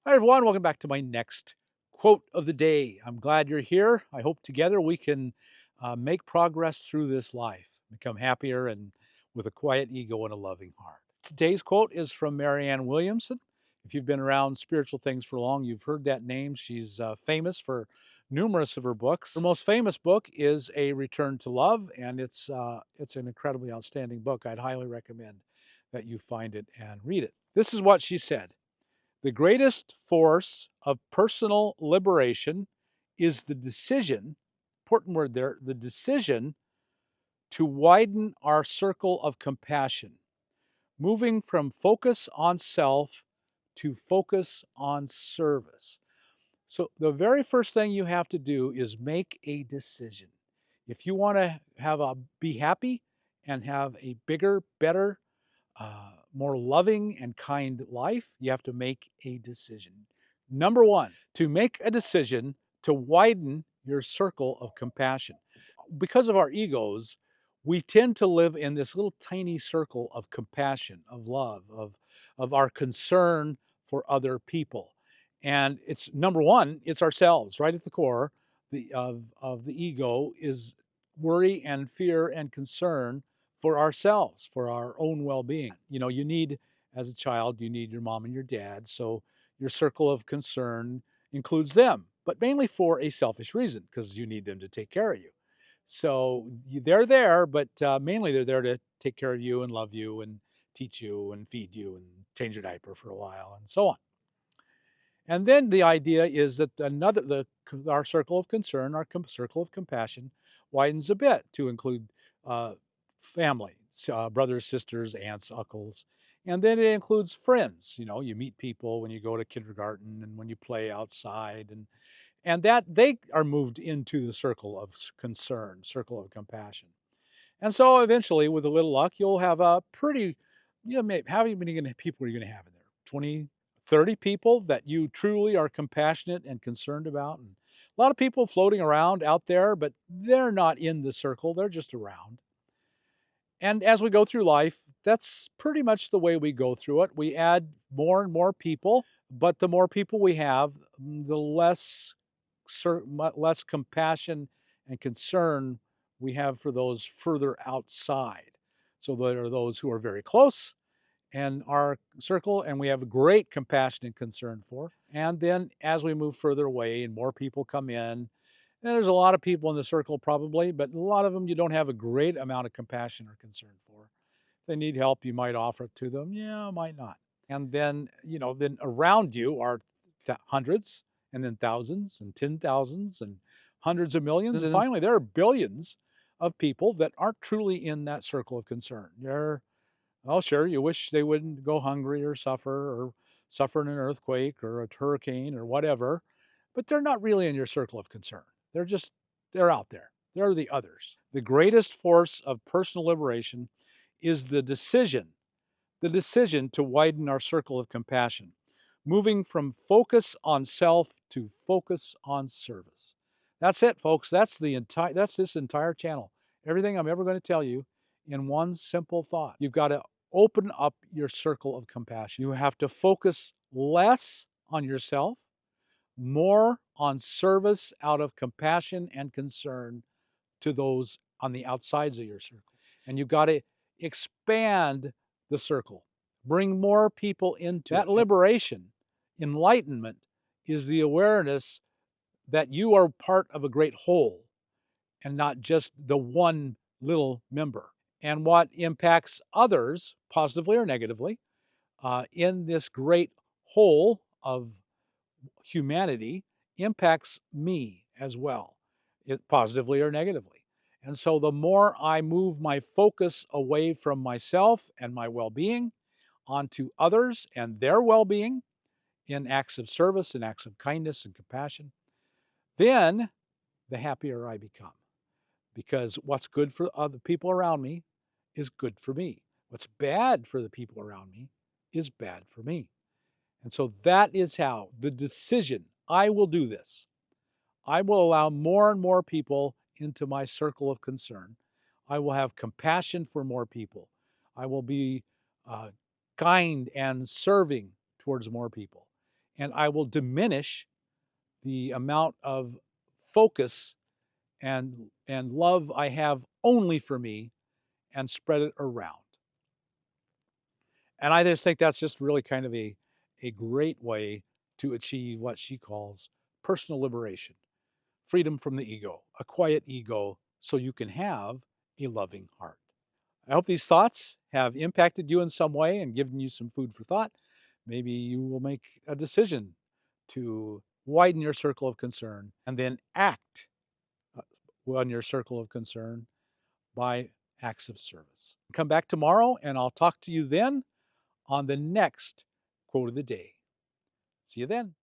Hi, everyone. Welcome back to my next quote of the day. I'm glad you're here. I hope together we can make progress through this life, become happier and with a quiet ego and a loving heart. Today's quote is from Marianne Williamson. If you've been around spiritual things for long, you've heard that name. She's famous for numerous of her books. Her most famous book is A Return to Love, and it's an incredibly outstanding book. I'd highly recommend that you find it and read it. This is what she said. The greatest force of personal liberation is the decision, important word there, the decision to widen our circle of compassion, moving from focus on self to focus on service. So the very first thing you have to do is make a decision. If you want to be happy and have a bigger, better, more loving and kind life, you have to make a decision. Number one, to make a decision to widen your circle of compassion. Because of our egos, we tend to live in this little tiny circle of compassion, of love, of our concern for other people. And it's number one, it's ourselves right at the core of the ego is worry and fear and concern for ourselves, for our own well-being. You need, as a child, you need your mom and your dad. So your circle of concern includes them, but mainly for a selfish reason, because you need them to take care of you. So they're there, but mainly they're there to take care of you and love you and teach you and feed you and change your diaper for a while and so on. And then the idea is that our circle of concern, our circle of compassion, widens a bit to include uh, family, brothers, sisters, aunts, uncles, and then it includes friends. You meet people when you go to kindergarten and when you play outside, and that they are moved into the circle of concern, circle of compassion. And so eventually, with a little luck, you'll have a pretty, how many people are you going to have in there? 20, 30 people that you truly are compassionate and concerned about. And a lot of people floating around out there, but they're not in the circle, they're just around. And as we go through life, that's pretty much the way we go through it. We add more and more people, but the more people we have, the less compassion and concern we have for those further outside. So there are those who are very close in our circle, and we have a great compassion and concern for. And then as we move further away and more people come in, and there's a lot of people in the circle probably, but a lot of them you don't have a great amount of compassion or concern for. If they need help, you might offer it to them. Yeah, might not. And then around you are hundreds, and then thousands, and 10,000s, and hundreds of millions. And finally, there are billions of people that aren't truly in that circle of concern. Oh, sure, you wish they wouldn't go hungry or suffer in an earthquake or a hurricane or whatever, but they're not really in your circle of concern. They're out there. They're the others. The greatest force of personal liberation is the decision to widen our circle of compassion, moving from focus on self to focus on service. That's it, folks. That's this entire channel. Everything I'm ever going to tell you in one simple thought. You've got to open up your circle of compassion. You have to focus less on yourself, more on service out of compassion and concern to those on the outsides of your circle. And you've got to expand the circle, bring more people into that. Liberation, enlightenment, is the awareness that you are part of a great whole and not just the one little member. And what impacts others, positively or negatively, in this great whole of humanity impacts me as well, positively or negatively. And so the more I move my focus away from myself and my well-being onto others and their well-being in acts of service and acts of kindness and compassion, then the happier I become. Because what's good for other people around me is good for me. What's bad for the people around me is bad for me. And so that is how the decision, I will do this. I will allow more and more people into my circle of concern. I will have compassion for more people. I will be kind and serving towards more people. and I will diminish the amount of focus and love I have only for me and spread it around. And I just think that's just really kind of a great way to achieve what she calls personal liberation, freedom from the ego, a quiet ego, so you can have a loving heart. I hope these thoughts have impacted you in some way and given you some food for thought. Maybe you will make a decision to widen your circle of concern and then act on your circle of concern by acts of service. Come back tomorrow and I'll talk to you then on the next quote of the day. See you then.